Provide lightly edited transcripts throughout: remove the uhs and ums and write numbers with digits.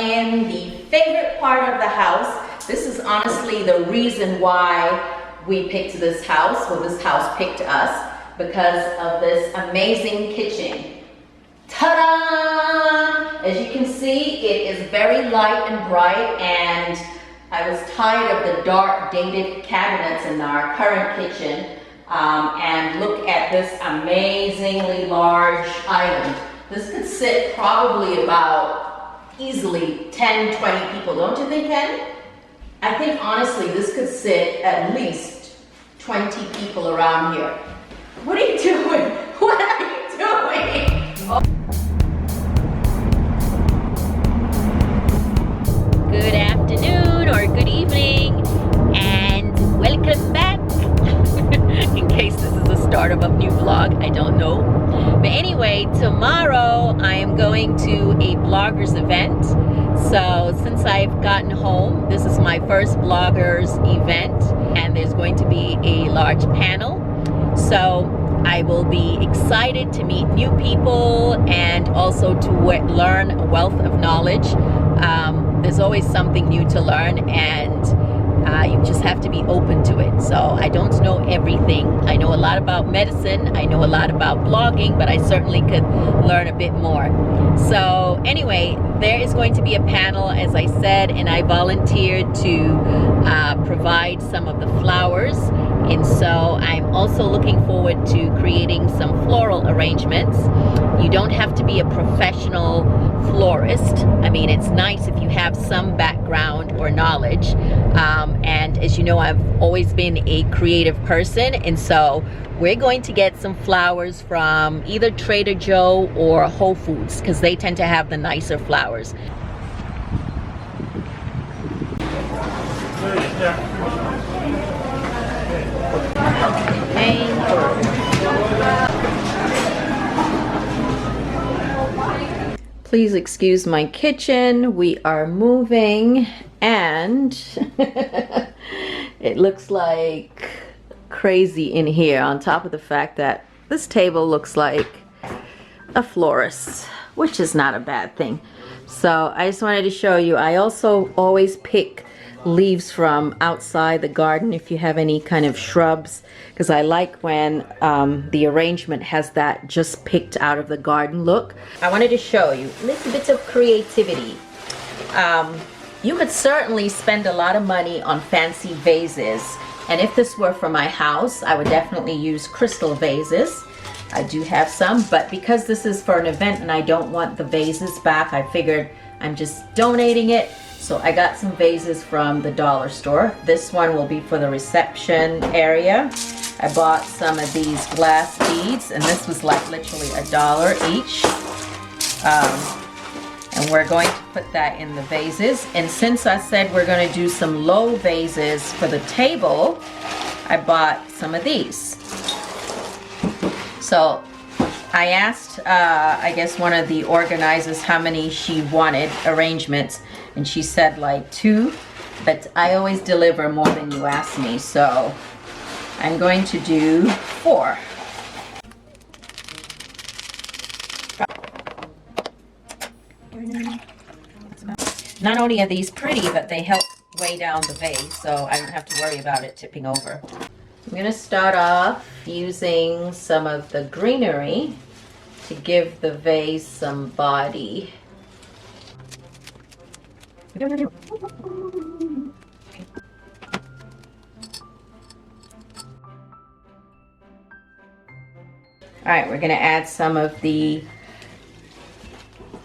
in the favorite part of the house. This is honestly the reason why we picked this house, or this house picked us, because of this amazing kitchen. Ta-da! As you can see, it is very light and bright, and I was tired of the dark, dated cabinets in our current kitchen. And look at this amazingly large island. This could sit probably about easily 10, 20 people, don't you think, Ken? I think honestly this could sit at least 20 people around here. What are you doing? What are you doing? Oh. Good afternoon or good evening, and welcome back. In case this is the start of a new vlog, I don't know. But anyway, tomorrow I am going to a bloggers event. So since I've gotten home, this is my first bloggers event, and there's going to be a large panel. So I will be excited to meet new people and also to learn a wealth of knowledge. There's always something new to learn, and you just have to be open to it. So I don't know everything. I know a lot about medicine, I know a lot about blogging, but I certainly could learn a bit more. So anyway, there is going to be a panel, as I said, and I volunteered to provide some of the flowers. And so I'm also looking forward to creating some floral arrangements. You don't have to be a professional florist. I mean, it's nice if you have some background or knowledge. And as you know, I've always been a creative person. And so we're going to get some flowers from either Trader Joe or Whole Foods, because they tend to have the nicer flowers. Please excuse my kitchen. We are moving, and it looks like crazy in here, on top of the fact that this table looks like a florist, which is not a bad thing. So I just wanted to show you, I also always pick leaves from outside the garden if you have any kind of shrubs, because I like when the arrangement has that just picked out of the garden look. I wanted to show you a little bit of creativity. You could certainly spend a lot of money on fancy vases, and if this were for my house, I would definitely use crystal vases. I do have some, but because this is for an event and I don't want the vases back, I figured I'm just donating it. So I got some vases from the dollar store. This one will be for the reception area. I bought some of these glass beads, and this was like literally $1 each. And we're going to put that in the vases. And since I said we're going to do some low vases for the table, I bought some of these. So I asked, I guess, one of the organizers how many she wanted arrangements, and she said like 2, but I always deliver more than you ask me, so I'm going to do 4. Not only are these pretty, but they help weigh down the vase, so I don't have to worry about it tipping over. I'm going to start off using some of the greenery to give the vase some body. Alright, we're going to add some of the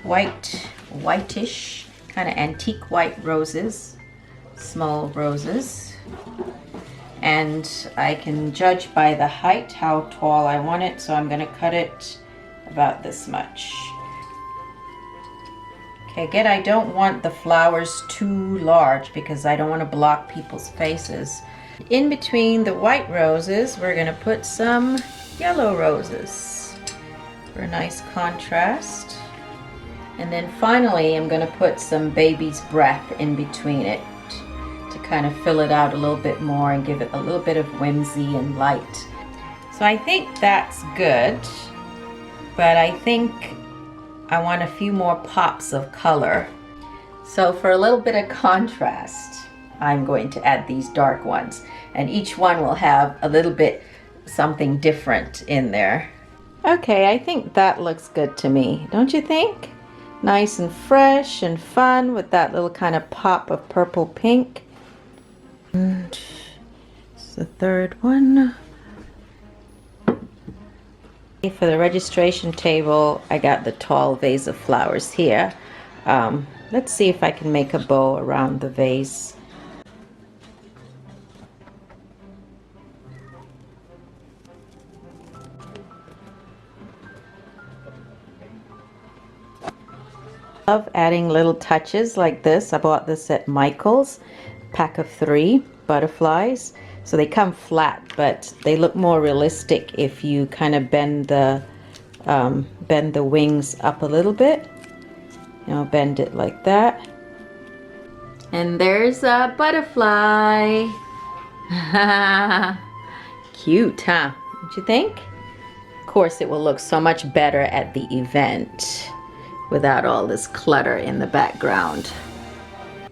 whitish, kind of antique white roses, small roses. And I can judge by the height how tall I want it, so I'm going to cut it about this much. Okay, again, I don't want the flowers too large because I don't want to block people's faces. In between the white roses, we're going to put some yellow roses for a nice contrast. And then finally, I'm going to put some baby's breath in between it to kind of fill it out a little bit more and give it a little bit of whimsy and light. So I think that's good, but I think I want a few more pops of color. So for a little bit of contrast, I'm going to add these dark ones, and each one will have a little bit something different in there. Okay, I think that looks good to me, don't you think? Nice and fresh and fun with that little kind of pop of purple pink. And it's the third one. For the registration table, I got the tall vase of flowers here. Let's see if I can make a bow around the vase. Love adding little touches like this. I bought this at Michael's, pack of 3 butterflies. So they come flat, but they look more realistic if you kind of bend the wings up a little bit. You know, bend it like that. And there's a butterfly. Cute, huh? Don't you think? Of course, it will look so much better at the event without all this clutter in the background.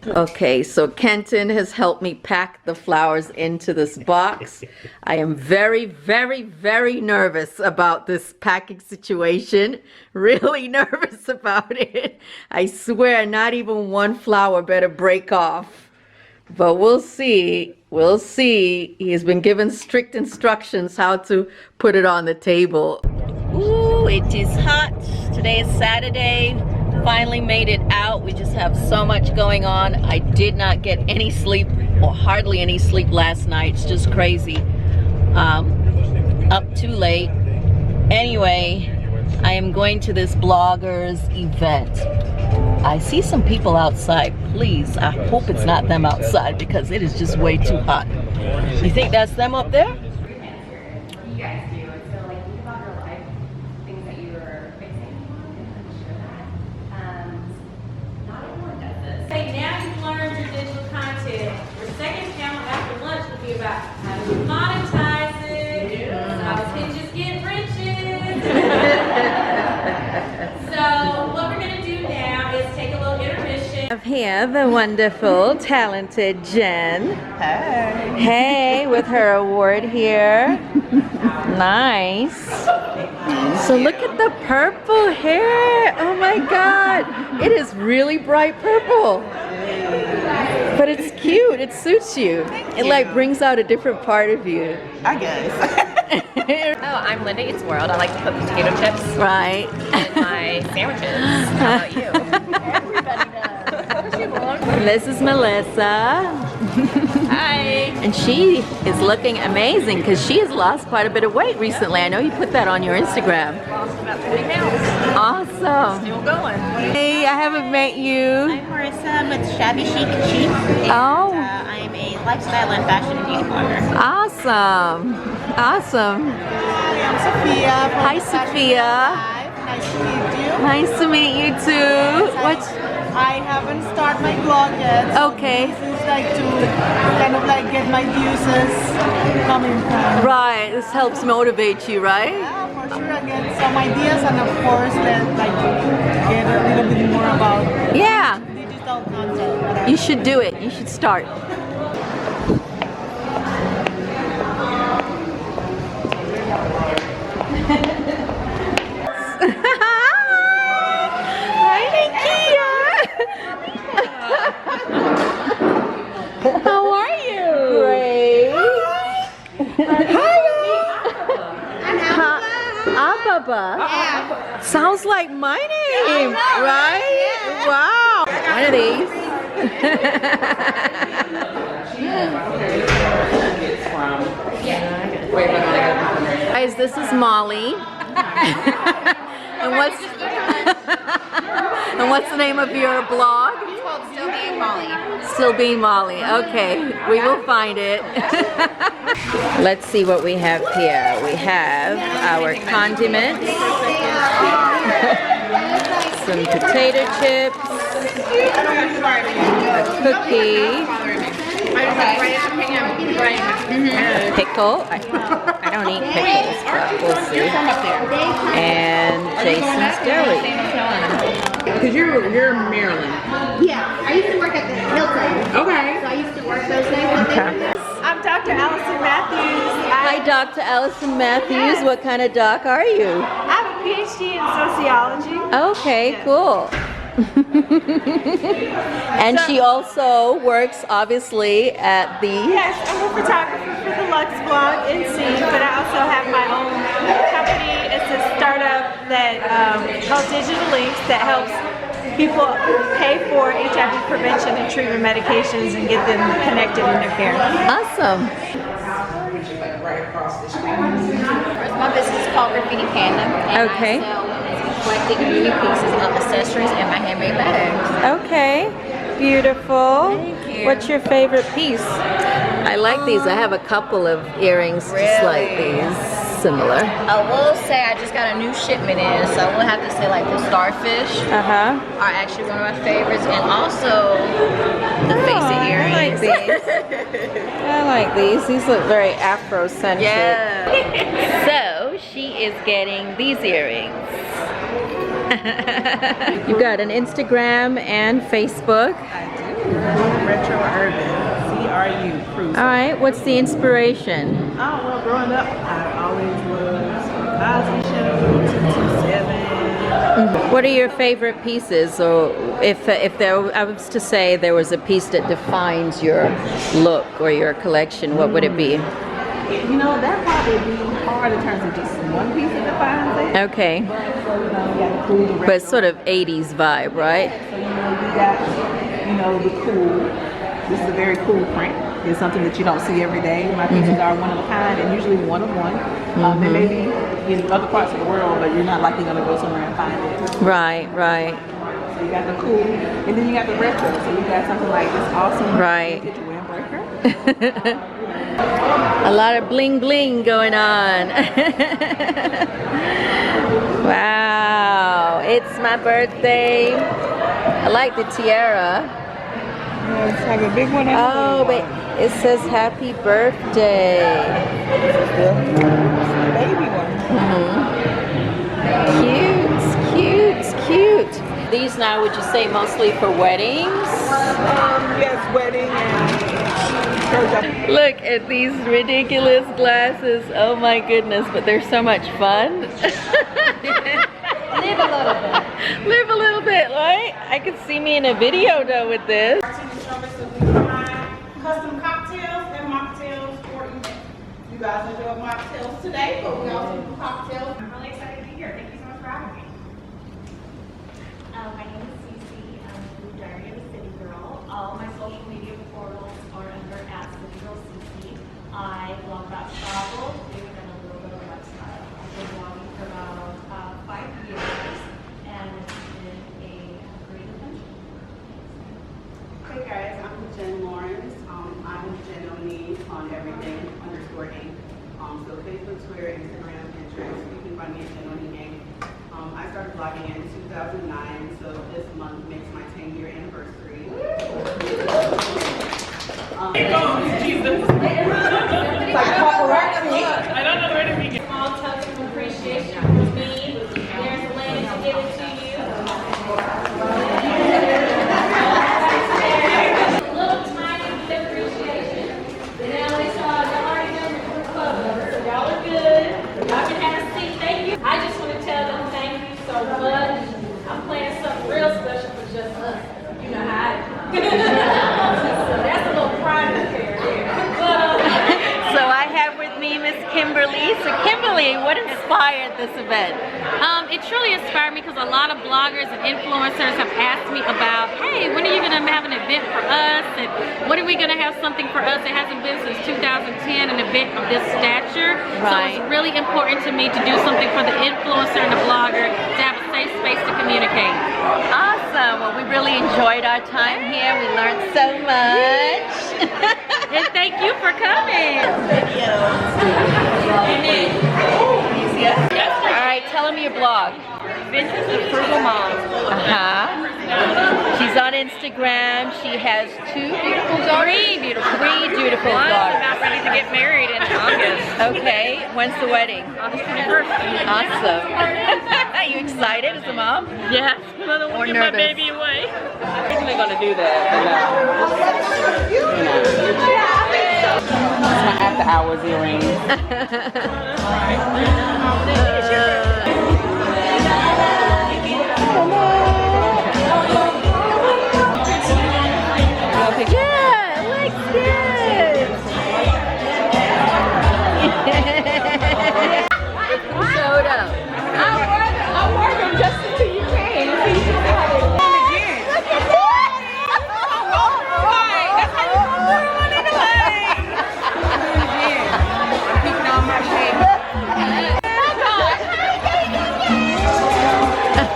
Okay, so Kenton has helped me pack the flowers into this box. I am very, very, very nervous about this packing situation. Really nervous about it. I swear not even one flower better break off. But we'll see. We'll see. He has been given strict instructions how to put it on the table. Ooh, it is hot. Today is Saturday. Finally made it out. We just have so much going on. I did not get any sleep, or hardly any sleep last night. It's just crazy. Up too late. Anyway, I am going to this bloggers event. I see some people outside. Please, I hope it's not them outside because it is just way too hot. You think that's them up there? Here, the wonderful, talented Jen. Hey. Hey, with her award here. Nice. So look at the purple hair. Oh my God. It is really bright purple. But it's cute. It suits you. It like brings out a different part of you. I guess. Oh, I'm Linda Eats World. I like to cook potato chips. Right. In my sandwiches. How about you? Everybody does. This is Melissa. Hi. And she is looking amazing because she has lost quite a bit of weight recently. I know you put that on your Instagram. About 40 pounds. Awesome. Still going. Hey, I haven't met you. I'm Marissa with Shabby Chic Chic. Oh. I'm a lifestyle and fashion and beauty blogger. Awesome. Awesome. Hi, I'm Sophia. From Hi, Sophia. Nice to meet you. Nice to meet you too. What's I haven't started my blog yet. So okay? This is like to kind of like get my views coming from. Right. This helps motivate you, right? Yeah, for sure. I get some ideas and of course then like get a little bit more about Yeah. digital content. You should do it. You should start. How are you? Great. Ababa. Yeah. Sounds like my name, right? Yeah. Wow. One of these. Guys, this is Molly. And what's the name of your blog? It's called Still Being Molly. Still Being Molly. Okay, we will find it. Let's see what we have here. We have our condiments, some potato chips, a cookie, pickle. I don't eat pickles, but we'll see. And Jason's deli. Because you're Maryland. Yeah. Okay. I'm Dr. Allison Matthews. Hi, Dr. Allison Matthews. What kind of doc are you? I have a PhD in sociology. Okay, Yes. cool. And she also works, obviously, at the... Yes, I'm a photographer for the Lux blog, NC, but I also have my own company. It's a startup that called Digital Links that helps people pay for HIV prevention and treatment medications and get them connected in their care. Awesome. My business is called Graffiti Panda. And Okay. I sell eclectic beauty pieces of accessories and my handmade bags. Okay, beautiful. Thank you. What's your favorite piece? I like these. I have a couple of earrings just like Really? these, similar. I will say I just got a new shipment in, so I will have to say like the starfish Uh-huh. are actually one of my favorites, and also the face of earrings. I like these. I like these. These look very Afrocentric. Yeah. So she is getting these earrings. You got an Instagram and Facebook. Retro Urban, CRU, cruise. All right, what's the inspiration? Oh, well, growing up, I always was Cosby Show, 227. What are your favorite pieces? Or if there, I was to say there was a piece that defines your look or your collection, what would it be? You know, that probably would be hard in terms of just one piece that defines it. Okay, But, so, you know, you got the cool, the but retro. sort of 80s vibe, right? So, you know, you got, you know, the cool. This is a very cool print. It's something that you don't see every day. My pieces are one of a kind and usually one of one. They may be in other parts of the world, but you're not likely going to go somewhere and find it. Right, right. So you got the cool, and then you got the retro. So you got something like this awesome Right. vintage windbreaker. A lot of bling bling going on. Wow, it's my birthday. I like the tiara. Let's have a big one. Oh, but it says happy birthday. Baby one. Cute, cute. These now, would you say mostly for weddings? Yes, wedding and church. Look at these ridiculous glasses. Oh my goodness, but they're so much fun. Live a little bit. Live a little bit, right? I could see me in a video though with this. Custom cocktails and mocktails for events. You guys enjoy mocktails today, but we also do cocktails. I'm really excited to be here. Thank you so much for having me. My name is Cece. I'm the Diary of a City Girl. All my social media portals are under @CityGirlCC. I blog about travel, food, and a little bit of lifestyle. I've been blogging for about 5 years, and it's been a great adventure. Hey guys, I'm Jen Lawrence. I'm Jen O'Neill on everything _Inc. So Facebook, Twitter, Instagram, Pinterest. You can find me at Jen O'Neill Inc. I started blogging in 2009, so this month makes my 10-year anniversary. Small touch of appreciation from me. There's a lady to give it to you. Little tiny bit of appreciation. Now they saw y'all already done the club, so y'all are good. Y'all can have a seat. Thank you. I just want to tell them thank you so much. I'm planning something real special for just us. You know how I do. So that's a little private affair there. So I have with me Miss Kimberly. So Kimberly, what inspired this event? It truly inspired me because a lot of bloggers and influencers have asked me about, hey, when are you going to have an event for us? And when are we going to have something for us? It hasn't been since 2010, an event of this stature. So Right. it's really important to me to do something for the influencer and the blogger to have a safe space to communicate. Awesome. Well, we really enjoyed our time here. We learned so much. And thank you for coming. All right, tell them your blog. Adventures of Frugal Mom. She's on Instagram. She has two beautiful daughters. Three beautiful One's daughters. about ready to get married in August. Okay, when's the wedding? August 21st. Awesome. Are you excited as a mom? Yes, I don't Or want to give my nervous? baby away. Originally gonna do that, but my after hours earrings. Yeah, it looks good. Showed up. I wore them just until you came. Look at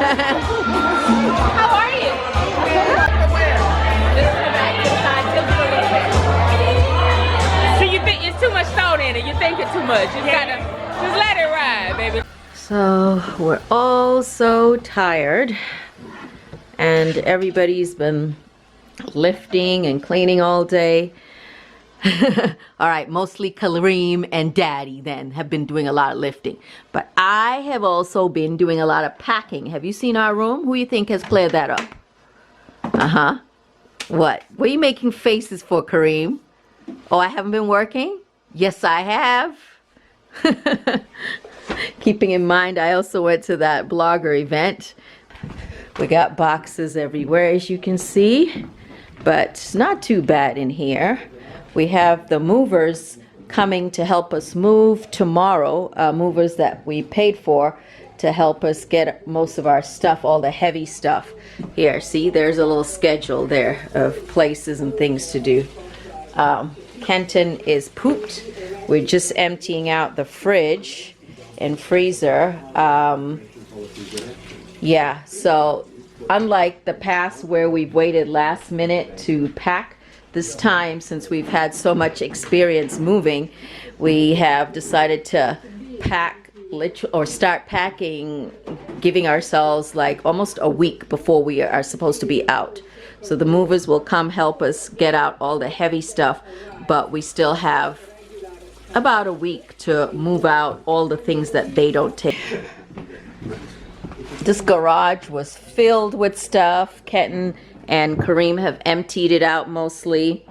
How are you? So you think it's too much thought in it? You think it's too much? You gotta just let it ride, baby. So we're all so tired, and everybody's been lifting and cleaning all day. All right, mostly Kareem and Daddy then have been doing a lot of lifting, but I have also been doing a lot of packing. Have you seen our room? Who you think has cleared that up? What are you making faces for, Kareem? Oh, I haven't been working? Yes, I have. Keeping in mind, I also went to that blogger event. We got boxes everywhere, as you can see, but it's not too bad in here. We have the movers coming to help us move tomorrow, movers that we paid for to help us get most of our stuff, all the heavy stuff. Here, see, there's a little schedule there of places and things to do. Kenton is pooped. We're just emptying out the fridge and freezer. Yeah, so unlike the past where we've waited last minute to pack, this time, since we've had so much experience moving, we have decided to pack or start packing, giving ourselves like almost a week before we are supposed to be out. So the movers will come help us get out all the heavy stuff, but we still have about a week to move out all the things that they don't take. This garage was filled with stuff. Kenton and Kareem have emptied it out mostly.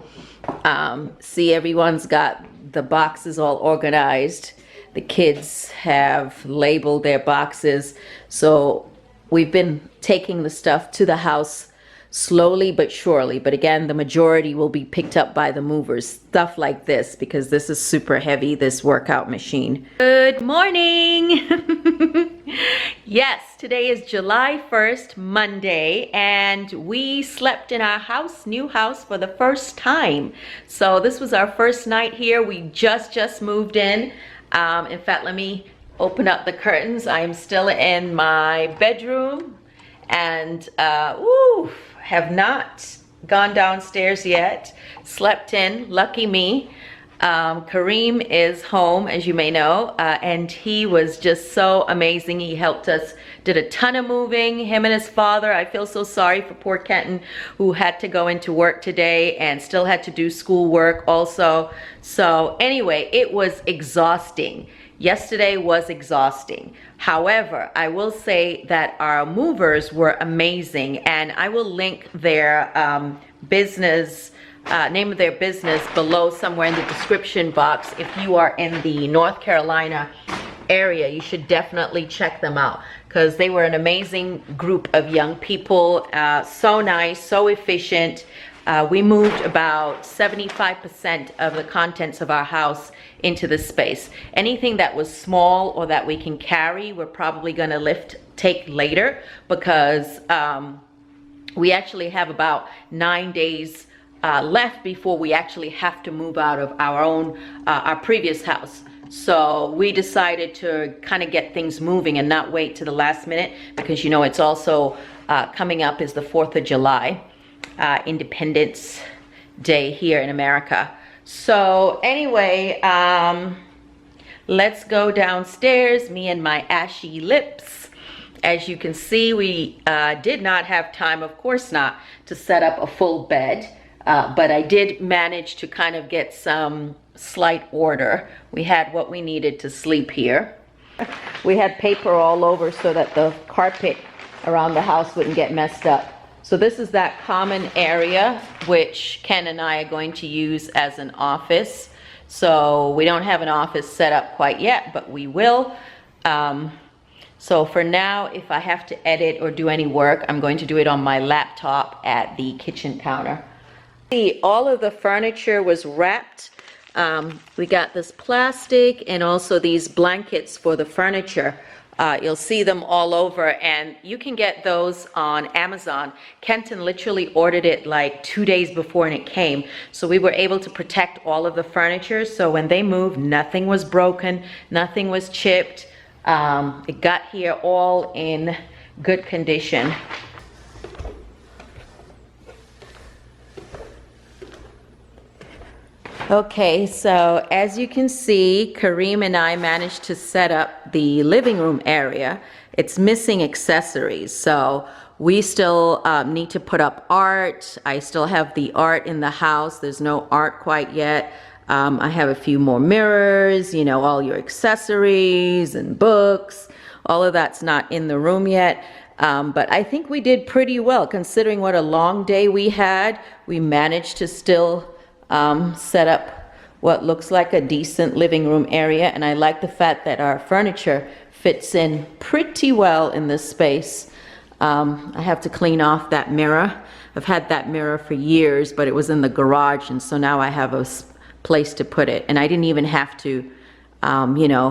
See, everyone's got the boxes all organized. The kids have labeled their boxes. So we've been taking the stuff to the house slowly but surely. But again, the majority will be picked up by the movers. Stuff like this, because this is super heavy, this workout machine. Good morning. Yes, today is July 1st, Monday, and we slept in our house, new house, for the first time. So this was our first night here. We just moved in. In fact, let me open up the curtains. I am still in my bedroom and have not gone downstairs yet. Slept in, lucky me. Kareem is home, as you may know, and he was just so amazing. He helped us, did a ton of moving, him and his father. I feel so sorry for poor Kenton, who had to go into work today and still had to do school work also. So anyway, it was exhausting. Yesterday was exhausting. However, I will say that our movers were amazing, and I will link their name of their business below somewhere in the description box. If you are in the North Carolina area, you should definitely check them out, because they were an amazing group of young people. So nice, so efficient. We moved about 75% of the contents of our house into this space. Anything that was small or that we can carry, we're probably gonna take later, because we actually have about 9 days left before we actually have to move out of our previous house. So we decided to kind of get things moving and not wait to the last minute, because you know it's also coming up is the 4th of July, Independence Day here in America. So anyway, let's go downstairs, me and my ashy lips. As you can see, we did not have time, of course not, to set up a full bed. But I did manage to kind of get some slight order. We had what we needed to sleep here. We had paper all over so that the carpet around the house wouldn't get messed up. So this is that common area which Ken and I are going to use as an office. So we don't have an office set up quite yet, but we will. So for now, if I have to edit or do any work, I'm going to do it on my laptop at the kitchen counter. See, all of the furniture was wrapped. We got this plastic and also these blankets for the furniture. You'll see them all over, and you can get those on Amazon. Kenton literally ordered it like 2 days before and it came. So we were able to protect all of the furniture. So when they moved, nothing was broken, nothing was chipped. It got here all in good condition. Okay, so as you can see, Kareem and I managed to set up the living room area. It's missing accessories, so we still need to put up art. I still have the art in the house. There's no art quite yet. I have a few more mirrors, you know, all your accessories and books. All of that's not in the room yet. But I think we did pretty well considering what a long day we had. We managed to still set up what looks like a decent living room area, and I like the fact that our furniture fits in pretty well in this space. I have to clean off that mirror. I've had that mirror for years, but it was in the garage, and so now I have a place to put it, and I didn't even have to you know,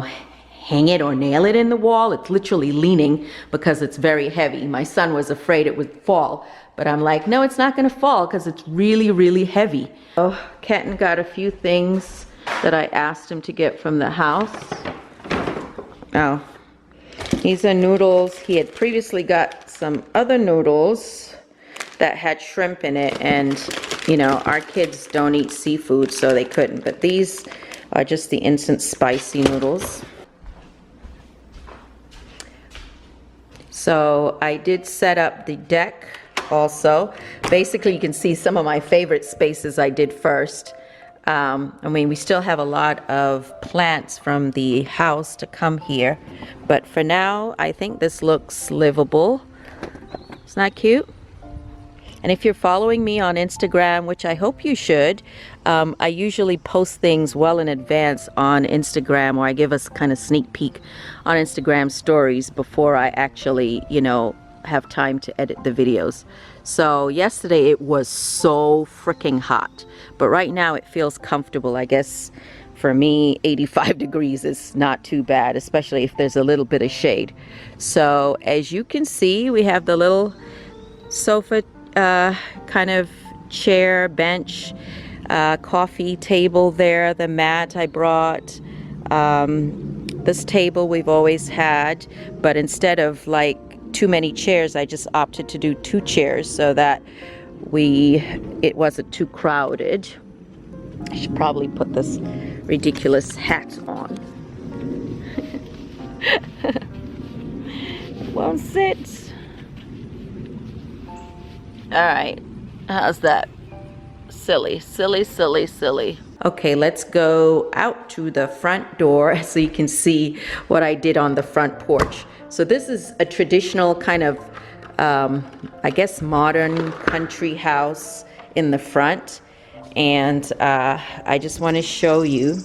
hang it or nail it in the wall. It's literally leaning because it's very heavy. My son was afraid it would fall, but I'm like, no, it's not going to fall because it's really, really heavy. Oh, Kenton got a few things that I asked him to get from the house. Oh, these are noodles. He had previously got some other noodles that had shrimp in it, and you know, our kids don't eat seafood, so they couldn't, but these are just the instant spicy noodles. So I did set up the deck also. Basically, you can see some of my favorite spaces I did first. I mean, we still have a lot of plants from the house to come here, but for now, I think this looks livable. Isn't that cute? And if you're following me on Instagram, which I hope you should, I usually post things well in advance on Instagram, or I give us kind of sneak peek on Instagram stories before I actually, you know, have time to edit the videos. So yesterday it was so freaking hot, but right now it feels comfortable. I guess for me, 85 degrees is not too bad, especially if there's a little bit of shade. So as you can see, we have the little sofa kind of chair, bench, coffee table there, the mat I brought. This table we've always had, but instead of like too many chairs, I just opted to do 2 chairs so that it wasn't too crowded. I should probably put this ridiculous hat on. Won't sit. All right, how's that? Silly, silly, silly, silly. Okay, let's go out to the front door so you can see what I did on the front porch. So this is a traditional kind of, I guess, modern country house in the front. And I just want to show you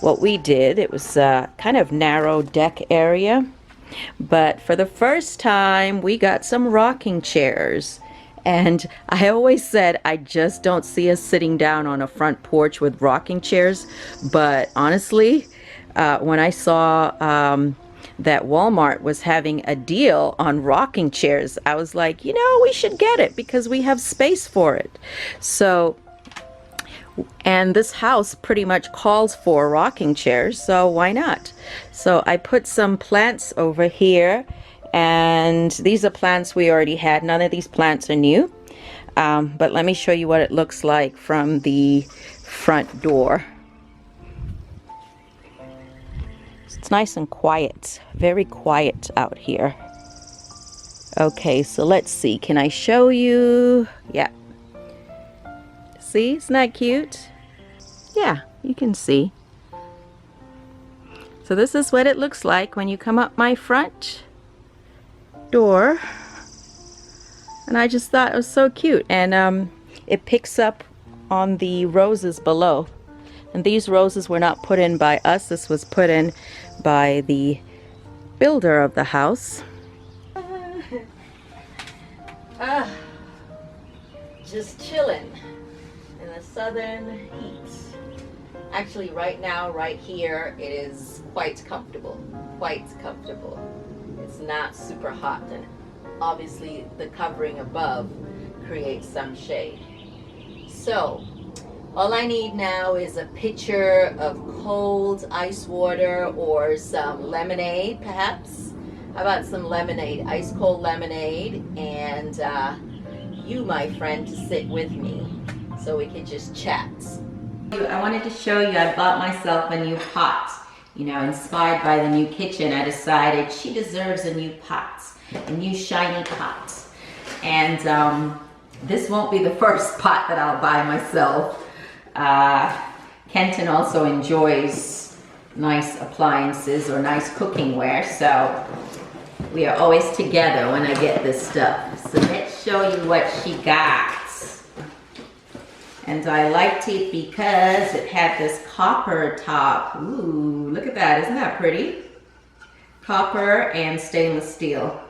what we did. It was a kind of narrow deck area. But for the first time, we got some rocking chairs. And I always said I just don't see us sitting down on a front porch with rocking chairs. But honestly, when I saw that Walmart was having a deal on rocking chairs, I was like, you know, we should get it because we have space for it. So, and this house pretty much calls for rocking chairs, so why not? So I put some plants over here. And these are plants we already had. None of these plants are new. But let me show you what it looks like from the front door. It's nice and quiet. Very quiet out here. Okay, so let's see. Can I show you? Yeah. See? Isn't that cute? Yeah, you can see. So this is what it looks like when you come up my front door, and I just thought it was so cute. And it picks up on the roses below. And these roses were not put in by us. This was put in by the builder of the house. Just chilling in the southern heat. Actually, right now, right here, it is quite comfortable. Quite comfortable. It's not super hot, and obviously the covering above creates some shade. So, all I need now is a pitcher of cold ice water or some lemonade, perhaps. How about some lemonade, ice cold lemonade, and you, my friend, to sit with me so we can just chat. I wanted to show you, I bought myself a new pot. You know, inspired by the new kitchen, I decided she deserves a new pot, a new shiny pot. And this won't be the first pot that I'll buy myself. Kenton also enjoys nice appliances or nice cooking ware, so we are always together when I get this stuff. So let's show you what she got. And I liked it because it had this copper top. Ooh, look at that, isn't that pretty? Copper and stainless steel.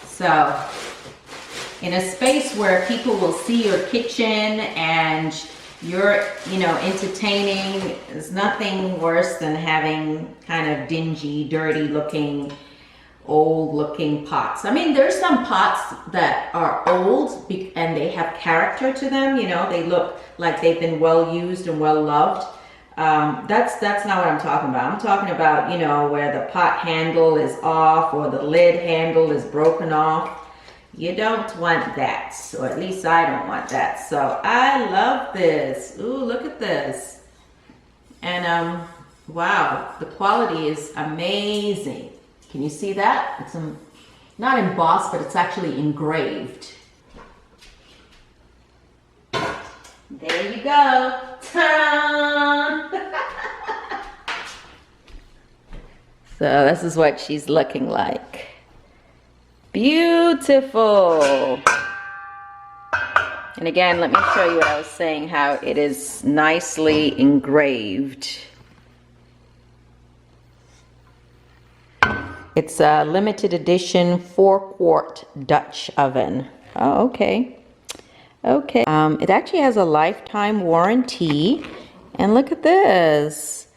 So, in a space where people will see your kitchen and you're, you know, entertaining, there's nothing worse than having kind of dingy, dirty looking, old looking pots. I mean, there's some pots that are old and they have character to them, you know, they look like they've been well used and well loved. That's not what I'm talking about. I'm talking about, you know, where the pot handle is off or the lid handle is broken off. You don't want that, or at least I don't want that. So I love this. Ooh, look at this. And wow, the quality is amazing. Can you see that? It's not embossed, but it's actually engraved. There you go. Ta-da! So this is what she's looking like. Beautiful. And again, let me show you what I was saying, how it is nicely engraved. It's a limited edition 4-quart Dutch oven. Oh, okay. Okay. It actually has a lifetime warranty. And look at this.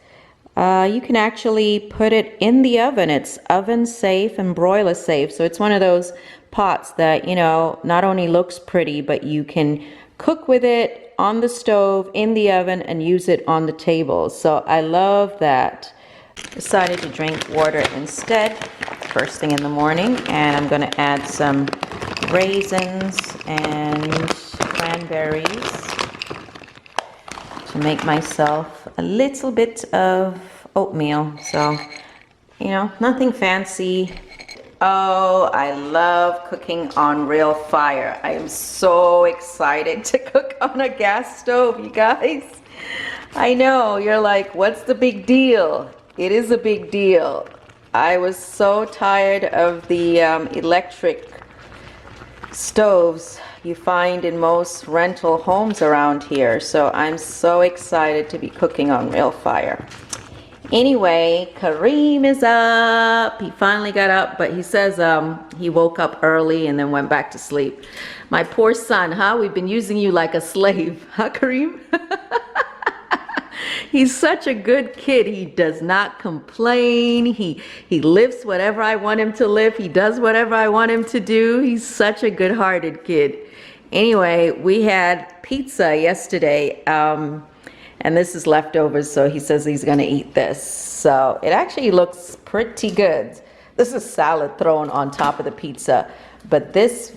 You can actually put it in the oven. It's oven safe and broiler safe. So it's one of those pots that, you know, not only looks pretty, but you can cook with it on the stove, in the oven, and use it on the table. So I love that. Decided to drink water instead, first thing in the morning, and I'm going to add some raisins and cranberries to make myself a little bit of oatmeal. So, you know, nothing fancy. Oh, I love cooking on real fire. I am so excited to cook on a gas stove, you guys. I know, you're like, what's the big deal? It is a big deal. I was so tired of the electric stoves you find in most rental homes around here. So I'm so excited to be cooking on real fire. Anyway, Kareem is up. He finally got up, but he says he woke up early and then went back to sleep. My poor son, huh? We've been using you like a slave, huh, Kareem? He's such a good kid. He does not complain. He lifts whatever I want him to lift. He does whatever I want him to do. He's such a good-hearted kid. Anyway, we had pizza yesterday, and this is leftovers, so he says he's going to eat this. So it actually looks pretty good. This is salad thrown on top of the pizza, but this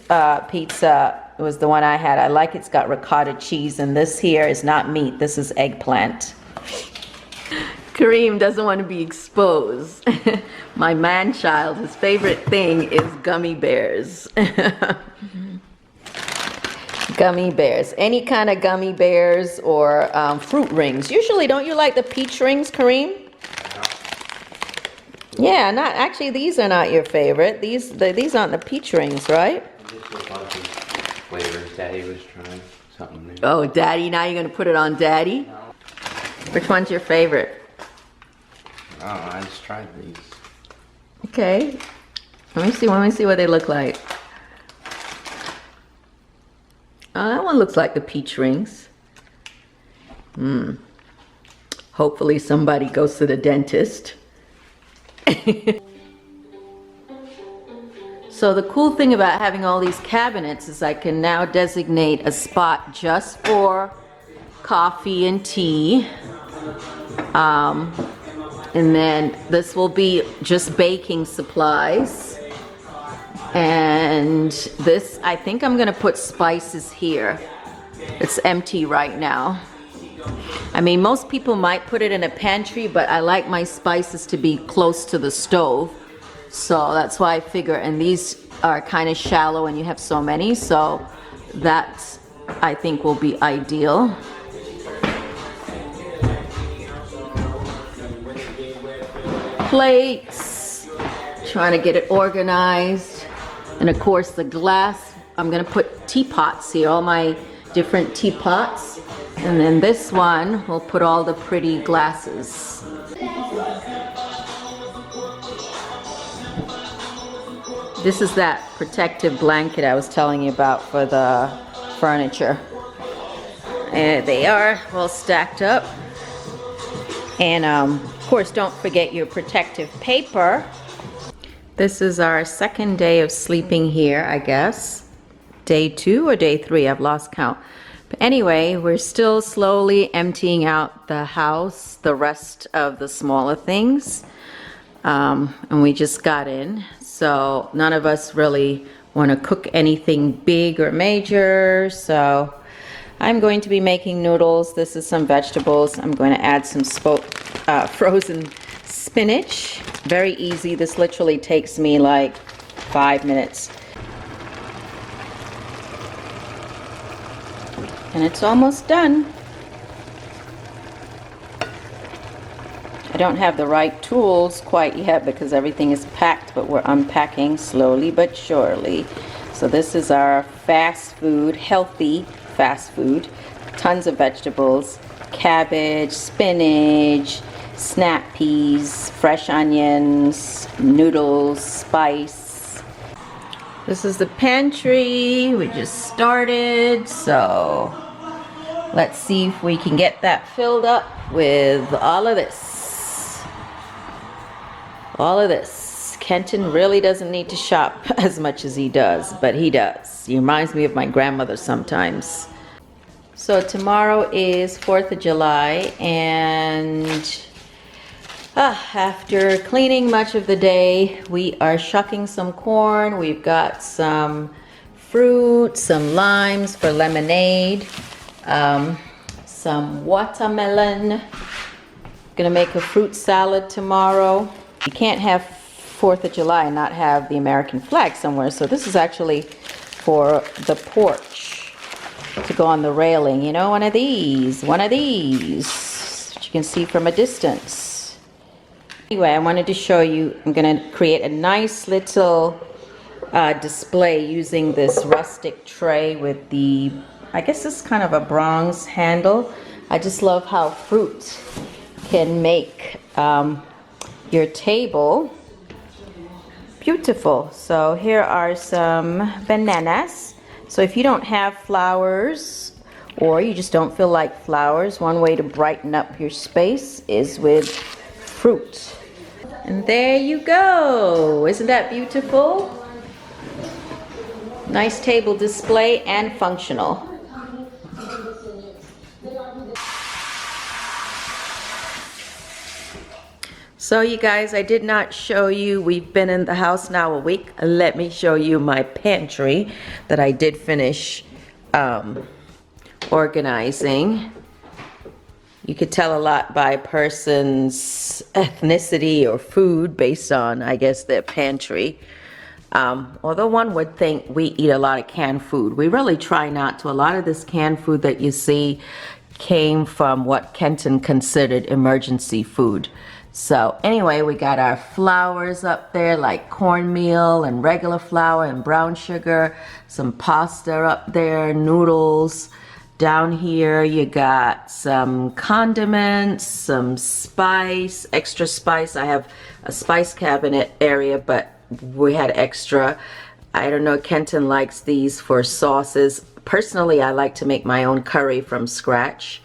pizza was the one I had. I like it's got ricotta cheese, and this here is not meat. This is eggplant. Kareem doesn't want to be exposed. My man-child, his favorite thing is gummy bears. Gummy bears. Any kind of gummy bears or fruit rings. Usually, don't you like the peach rings, Kareem? Yeah, not actually. These are not your favorite. These aren't the peach rings, right? flavors Daddy was trying. Something new. Oh, Daddy, now you're gonna put it on Daddy? Which one's your favorite? Oh, I just tried these. Okay. Let me see what they look like. Oh, that one looks like the peach rings. Hopefully somebody goes to the dentist. So the cool thing about having all these cabinets is I can now designate a spot just for coffee and tea. And then this will be just baking supplies. And this, I think I'm gonna put spices here. It's empty right now. I mean, most people might put it in a pantry, but I like my spices to be close to the stove. So that's why I figure, and these are kind of shallow and you have so many, so that I think will be ideal. Plates, trying to get it organized. And of course the glass, I'm gonna put teapots here, all my different teapots. And then this one, we'll put all the pretty glasses. This is that protective blanket I was telling you about for the furniture. And they are all stacked up. And of course, don't forget your protective paper. This is our second day of sleeping here, I guess. Day 2 or day 3, I've lost count. But anyway, we're still slowly emptying out the house, the rest of the smaller things. And we just got in, so none of us really want to cook anything big or major. So I'm going to be making noodles. This is some vegetables. I'm going to add some frozen spinach. Very easy. This literally takes me like 5 minutes. And it's almost done. I don't have the right tools quite yet because everything is packed, but we're unpacking slowly but surely. So this is our fast food, healthy fast food. Tons of vegetables, cabbage, spinach, snap peas, fresh onions, noodles, spice. This is the pantry. We just started, so let's see if we can get that filled up with all of this. All of this. Kenton really doesn't need to shop as much as he does, but he does. He reminds me of my grandmother sometimes. So tomorrow is 4th of July, and after cleaning much of the day, we are shucking some corn. We've got some fruit, some limes for lemonade, some watermelon. Gonna make a fruit salad tomorrow. You can't have 4th of July and not have the American flag somewhere, so this is actually for the porch to go on the railing. You know, one of these, which you can see from a distance. Anyway, I wanted to show you, I'm gonna create a nice little display using this rustic tray with the, I guess this is kind of a bronze handle. I just love how fruit can make your table beautiful. So here are some bananas. So if you don't have flowers or you just don't feel like flowers, one way to brighten up your space is with fruit. And there you go. Isn't that beautiful? Nice table display and functional. So you guys, I did not show you, we've been in the house now a week. Let me show you my pantry that I did finish organizing. You could tell a lot by a person's ethnicity or food based on, I guess, their pantry. Although one would think we eat a lot of canned food. We really try not to. A lot of this canned food that you see came from what Kenton considered emergency food. So anyway, we got our flours up there, like cornmeal and regular flour and brown sugar, some pasta up there, noodles. Down here you got some condiments, some spice, extra spice. I have a spice cabinet area, but we had extra. I don't know, Kenton likes these for sauces. Personally, I like to make my own curry from scratch.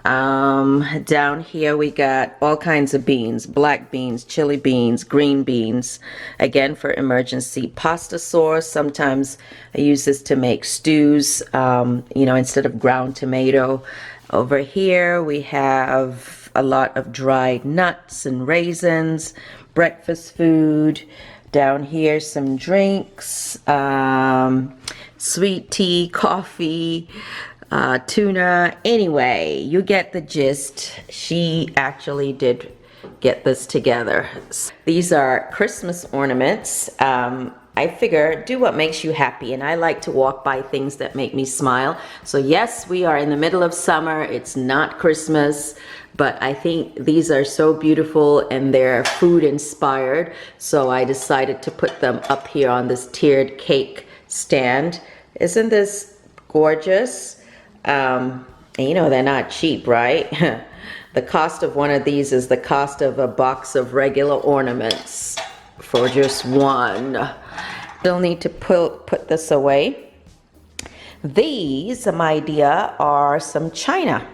Down here we got all kinds of beans, black beans, chili beans, green beans, again for emergency. Pasta sauce, sometimes I use this to make stews, you know, instead of ground tomato. Over here we have a lot of dried nuts and raisins, breakfast food. Down here some drinks, sweet tea, coffee, tuna. Anyway, you get the gist. She actually did get this together. These are Christmas ornaments. I figure do what makes you happy, and I like to walk by things that make me smile. So yes, we are in the middle of summer. It's not Christmas, but I think these are so beautiful and they're food inspired. So I decided to put them up here on this tiered cake stand. Isn't this gorgeous? And you know, they're not cheap, right? The cost of one of these is the cost of a box of regular ornaments for just one. Still need to put this away. These, my dear, are some china.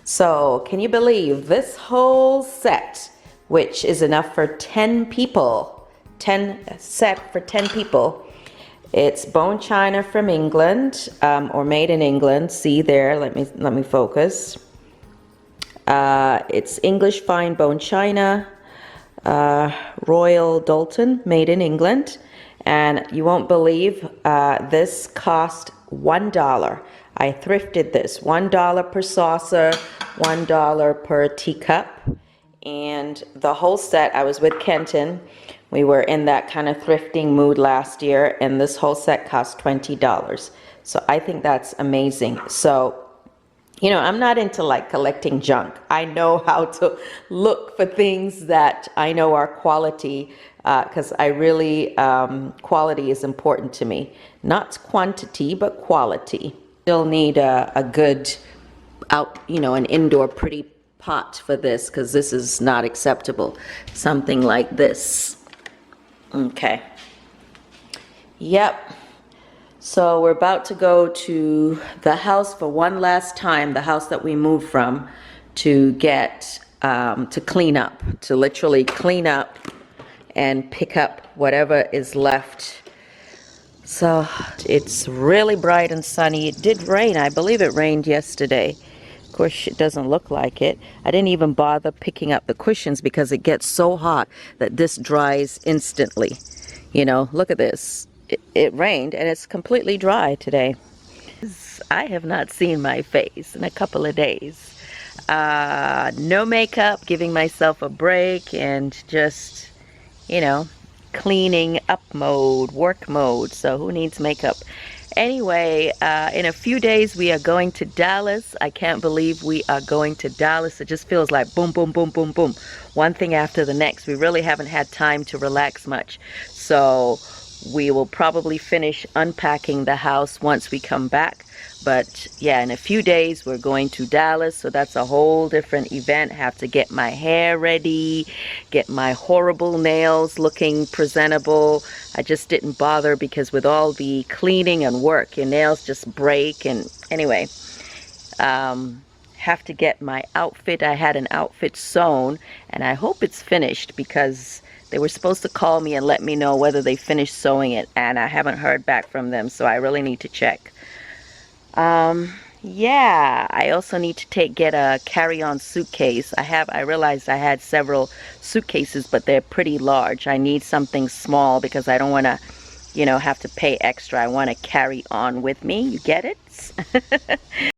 So can you believe this whole set, which is enough for 10 people, 10 set for 10 people. It's bone china from England, or made in England. See there, let me focus. It's English fine bone china, Royal Doulton, made in England. And you won't believe, this cost $1. I thrifted this, $1 per saucer, $1 per teacup. And the whole set, I was with Kenton. We were in that kind of thrifting mood last year, and this whole set cost $20. So I think that's amazing. So, you know, I'm not into like collecting junk. I know how to look for things that I know are quality, because I really, quality is important to me. Not quantity, but quality. Still need a good you know, an indoor pretty pot for this, because this is not acceptable. Something like this. Okay. Yep. So we're about to go to the house for one last time, the house that we moved from, to get, to clean up, to literally clean up and pick up whatever is left. So it's really bright and sunny. It did rain. I believe it rained yesterday. Of course, it doesn't look like it. I didn't even bother picking up the cushions because it gets so hot that this dries instantly. You know, look at this. It rained and it's completely dry today. I have not seen my face in a couple of days. No makeup, giving myself a break and just, you know, cleaning up mode, work mode. So who needs makeup? Anyway, in a few days we are going to Dallas. I can't believe we are going to Dallas. It just feels like boom, boom, boom, boom, boom. One thing after the next. We really haven't had time to relax much. So we will probably finish unpacking the house once we come back. But yeah, in a few days we're going to Dallas, so that's a whole different event. Have to get my hair ready, get my horrible nails looking presentable. I just didn't bother because with all the cleaning and work, your nails just break. And anyway, have to get my outfit. I had an outfit sewn and I hope it's finished because they were supposed to call me and let me know whether they finished sewing it, and I haven't heard back from them, so I really need to check. Yeah, I also need to get a carry-on suitcase. I realized I had several suitcases, but they're pretty large. I need something small because I don't want to, you know, have to pay extra. I want to carry on with me. You get it?